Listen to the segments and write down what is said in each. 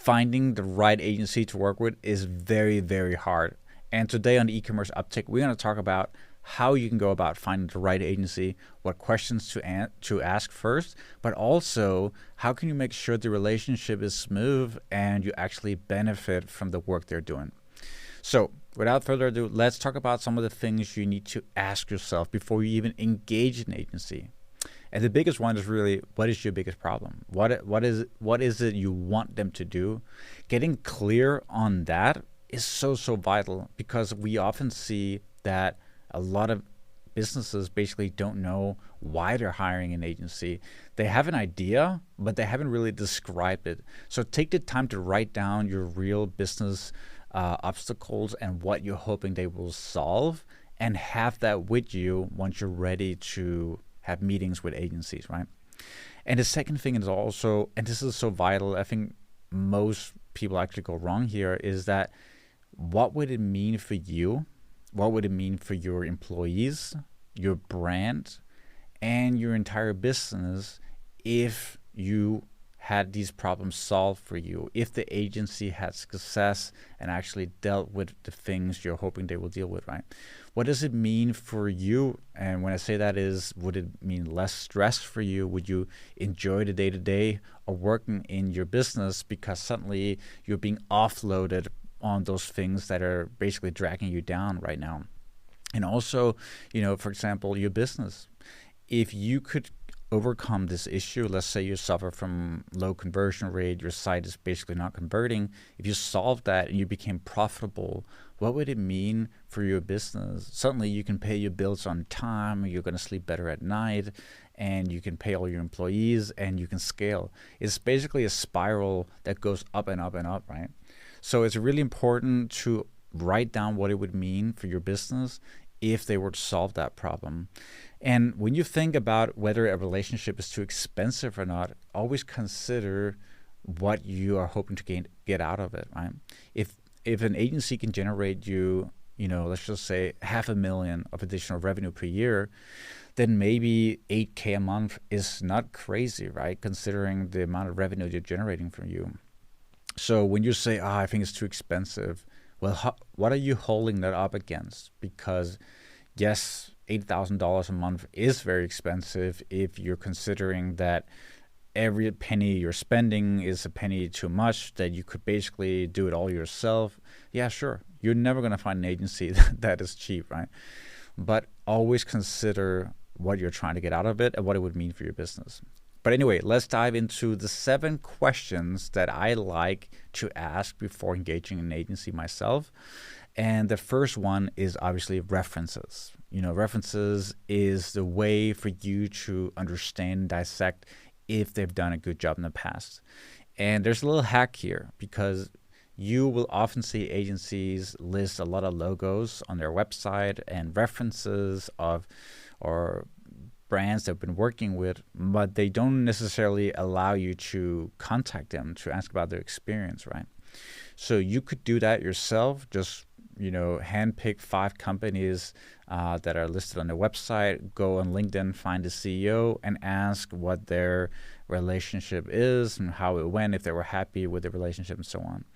finding the right agency to work with is very, very hard. And today on the e-commerce uptick, we're going to talk about how you can go about finding the right agency, what questions to ask first, but also how can you make sure the relationship is smooth and you actually benefit from the work they're doing. So without further ado, let's talk about some of the things you need to ask yourself before you even engage an agency. And the biggest one is really, what is your biggest problem? What is it you want them to do? Getting clear on that is so vital, because we often see that a lot of businesses basically don't know why they're hiring an agency. They have an idea, but they haven't really described it. So take the time to write down your real business obstacles and what you're hoping they will solve, and have that with you once you're ready to have meetings with agencies, right? And the second thing is also, and this is so vital, I think most people actually go wrong here, is that what would it mean for you? What would it mean for your employees, your brand, and your entire business if you had these problems solved for you, if the agency had success and actually dealt with the things you're hoping they will deal with, right? What does it mean for you? And when I say that is, would it mean less stress for you? Would you enjoy the day-to-day of working in your business because suddenly you're being offloaded on those things that are basically dragging you down right now? And also, for example, your business. If you could overcome this issue, let's say you suffer from low conversion rate, your site is basically not converting. If you solve that and you became profitable, what would it mean for your business? Suddenly you can pay your bills on time, you're going to sleep better at night, and you can pay all your employees, and you can scale. It's basically a spiral that goes up and up and up, right? So it's really important to write down what it would mean for your business if they were to solve that problem. And when you think about whether a relationship is too expensive or not, always consider what you are hoping to get out of it, right? If an agency can generate you, let's just say $500,000 of additional revenue per year, then maybe $8,000 a month is not crazy, right? Considering the amount of revenue they're generating from you. So when you say, I think it's too expensive, well, what are you holding that up against? Because yes, $8,000 a month is very expensive if you're considering that every penny you're spending is a penny too much, that you could basically do it all yourself. Yeah, sure. You're never going to find an agency that is cheap, right? But always consider what you're trying to get out of it and what it would mean for your business. But anyway, let's dive into the 7 questions that I like to ask before engaging an agency myself. And the first one is obviously references. References is the way for you to understand and dissect if they've done a good job in the past. And there's a little hack here, because you will often see agencies list a lot of logos on their website and references of or brands they've been working with, but they don't necessarily allow you to contact them to ask about their experience, right? So you could do that yourself. Just handpick 5 companies that are listed on their website, go on LinkedIn, find the CEO, and ask what their relationship is and how it went, if they were happy with the relationship, and so on.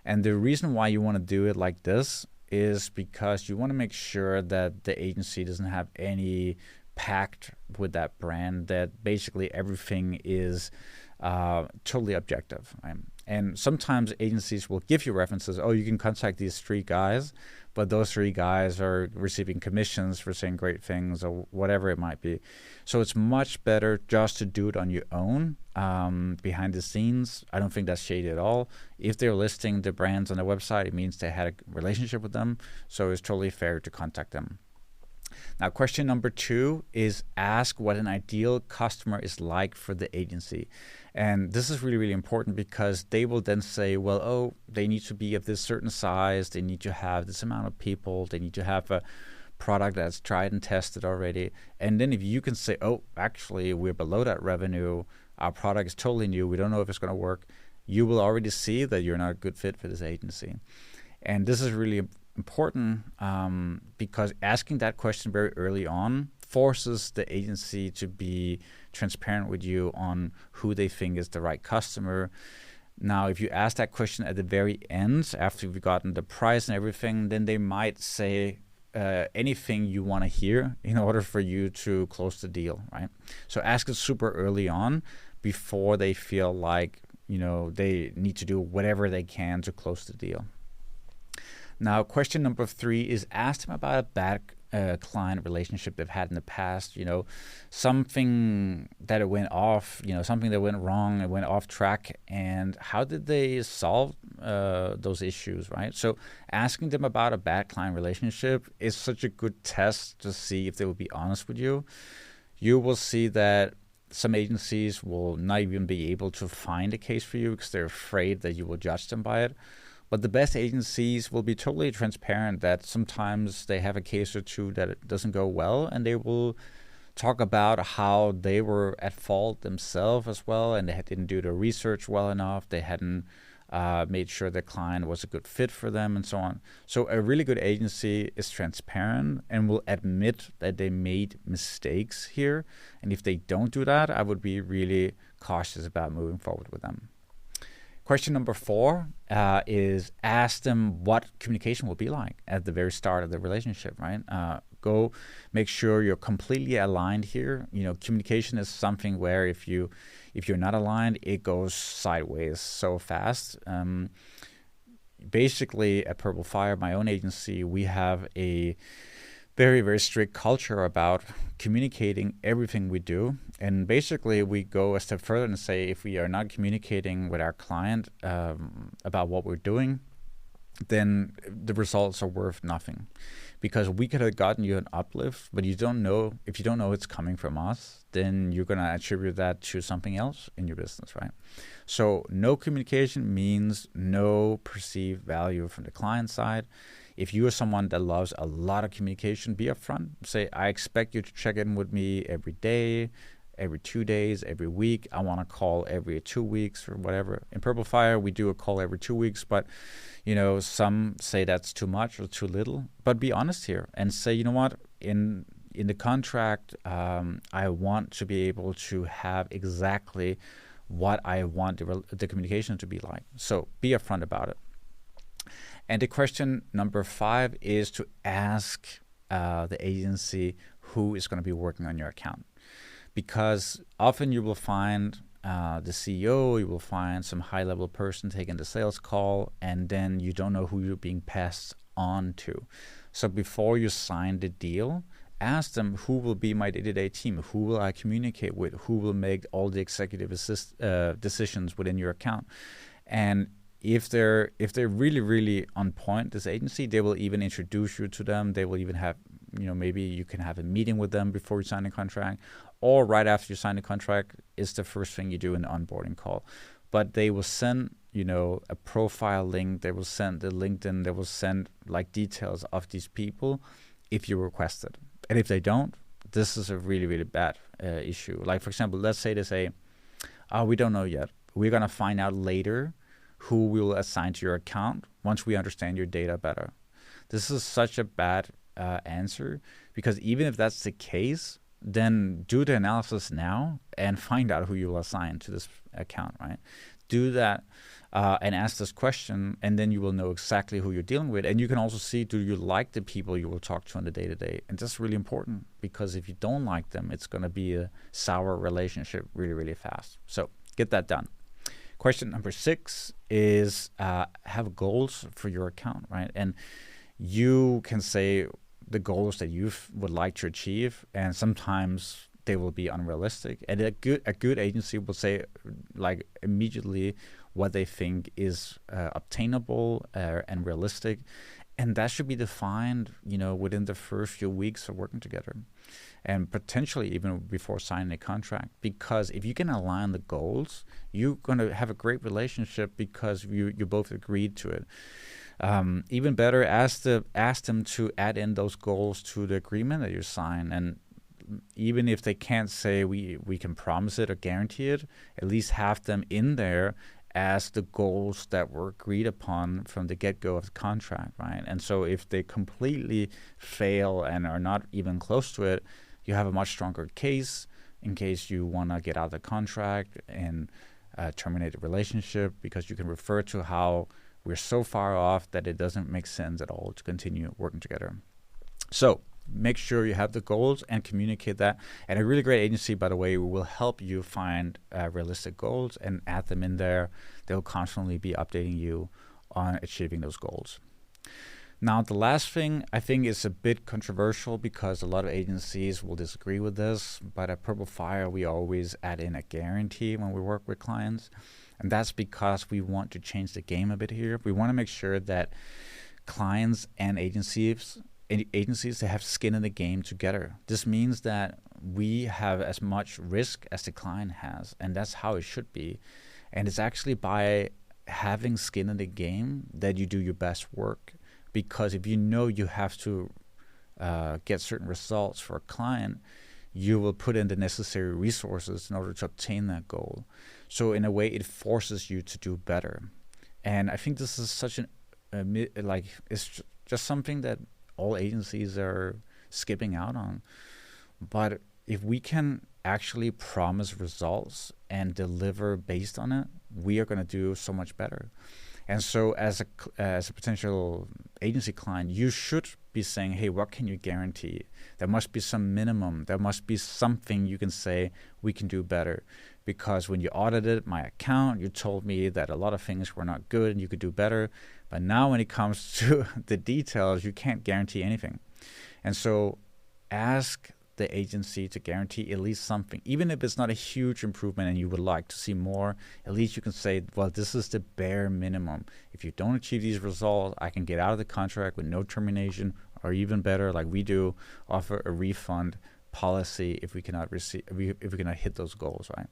And the reason why you want to do it like this is because you want to make sure that the agency doesn't have any pact with that brand, that basically everything is totally objective, right? And sometimes agencies will give you references. You can contact these 3 guys, but those 3 guys are receiving commissions for saying great things or whatever it might be. So it's much better just to do it on your own, behind the scenes. I don't think that's shady at all. If they're listing the brands on their website, it means they had a relationship with them. So it's totally fair to contact them. Now, question number 2 is ask what an ideal customer is like for the agency. And this is really, really important, because they will then say, well, they need to be of this certain size. They need to have this amount of people. They need to have a product that's tried and tested already. And then if you can say, actually, we're below that revenue. Our product is totally new. We don't know if it's going to work. You will already see that you're not a good fit for this agency. And this is really important because asking that question very early on forces the agency to be transparent with you on who they think is the right customer. Now, if you ask that question at the very end, after you've gotten the price and everything, then they might say anything you want to hear in order for you to close the deal, right? So ask it super early on before they feel like, they need to do whatever they can to close the deal. Now, question number 3 is ask them about a bad client relationship they've had in the past, something that it went off, something that went wrong, it went off track, and how did they solve those issues, right? So asking them about a bad client relationship is such a good test to see if they will be honest with you. You will see that some agencies will not even be able to find a case for you because they're afraid that you will judge them by it. But the best agencies will be totally transparent that sometimes they have a case or two that it doesn't go well, and they will talk about how they were at fault themselves as well, and they didn't do the research well enough. They hadn't made sure the client was a good fit for them and so on. So a really good agency is transparent and will admit that they made mistakes here. And if they don't do that, I would be really cautious about moving forward with them. Question number 4 is ask them what communication will be like at the very start of the relationship, right? Go make sure you're completely aligned here. Communication is something where if you're not aligned, it goes sideways so fast. Basically, at Purple Fire, my own agency, we have a very, very strict culture about communicating everything we do. And basically, we go a step further and say if we are not communicating with our client about what we're doing, then the results are worth nothing. Because we could have gotten you an uplift, but if you don't know it's coming from us, then you're going to attribute that to something else in your business, right? So no communication means no perceived value from the client side. If you are someone that loves a lot of communication, be upfront. Say, I expect you to check in with me every day, every 2 days, every week. I want to call every 2 weeks or whatever. In Purple Fire, we do a call every 2 weeks, but some say that's too much or too little. But be honest here and say, you know what, in the contract, I want to be able to have exactly what I want the communication to be like. So be upfront about it. And the question number 5 is to ask the agency who is going to be working on your account. Because often you will find the CEO, you will find some high-level person taking the sales call, and then you don't know who you're being passed on to. So before you sign the deal, ask them who will be my day-to-day team, who will I communicate with, who will make all the executive decisions within your account. And if they're really, really on point, this agency, they will even introduce you to them. They will even have, maybe you can have a meeting with them before you sign a contract, or right after you sign the contract is the first thing you do in the onboarding call. But they will send, a profile link. They will send the LinkedIn. They will send details of these people if you request it. And if they don't, this is a really, really bad issue. Like, for example, let's say they say, we don't know yet. We're going to find out later who we will assign to your account once we understand your data better. This is such a bad answer, because even if that's the case, then do the analysis now and find out who you will assign to this account, right? Do that and ask this question, and then you will know exactly who you're dealing with. And you can also see, do you like the people you will talk to on the day-to-day? And that's really important, because if you don't like them, it's going to be a sour relationship really, really fast. So get that done. Question number 6 is have goals for your account, right? And you can say the goals that you would like to achieve, and sometimes they will be unrealistic. And a good agency will say immediately what they think is obtainable and realistic, and that should be defined, within the first few weeks of working together, and potentially even before signing a contract. Because if you can align the goals, you're going to have a great relationship because you both agreed to it. Even better, ask them to add in those goals to the agreement that you sign. And even if they can't say we can promise it or guarantee it, at least have them in there as the goals that were agreed upon from the get-go of the contract, right? And so if they completely fail and are not even close to it, you have a much stronger case in case you want to get out of the contract. And terminate the relationship, because you can refer to how we're so far off that it doesn't make sense at all to continue working together. So make sure you have the goals and communicate that. And a really great agency, by the way, will help you find realistic goals and add them in there. They'll constantly be updating you on achieving those goals. Now, the last thing I think is a bit controversial because a lot of agencies will disagree with this, but at Purple Fire, we always add in a guarantee when we work with clients. And that's because we want to change the game a bit here. We want to make sure that clients and agencies, they have skin in the game together. This means that we have as much risk as the client has, and that's how it should be. And it's actually by having skin in the game that you do your best work. Because if you know you have to get certain results for a client, you will put in the necessary resources in order to obtain that goal. So in a way, it forces you to do better. And I think this is such it's just something that all agencies are skipping out on. But if we can actually promise results and deliver based on it, we are going to do so much better. And so as a potential agency client, you should be saying, hey, what can you guarantee? There must be some minimum. There must be something you can say we can do better. Because when you audited my account, you told me that a lot of things were not good and you could do better. But now when it comes to the details, you can't guarantee anything. And so ask the agency to guarantee at least something. Even if it's not a huge improvement and you would like to see more, at least you can say, well, this is the bare minimum. If you don't achieve these results, I can get out of the contract with no termination, or even better, like we do, offer a refund policy if we cannot hit those goals, right?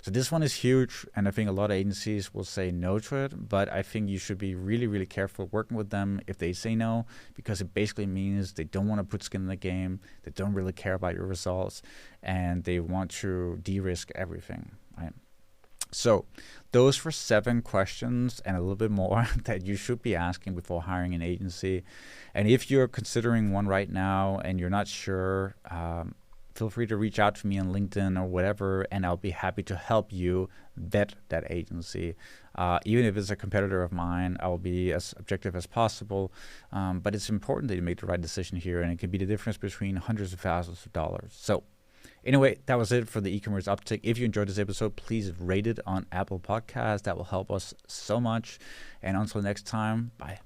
So this one is huge, and I think a lot of agencies will say no to it, but I think you should be really, really careful working with them if they say no, because it basically means they don't want to put skin in the game, they don't really care about your results, and they want to de-risk everything, right? So those were 7 questions and a little bit more that you should be asking before hiring an agency. And if you're considering one right now and you're not sure, feel free to reach out to me on LinkedIn or whatever, and I'll be happy to help you vet that agency. Even if it's a competitor of mine, I will be as objective as possible. But it's important that you make the right decision here, and it can be the difference between hundreds of thousands of dollars. So anyway, that was it for the e-commerce uptick. If you enjoyed this episode, please rate it on Apple Podcasts. That will help us so much. And until next time, bye.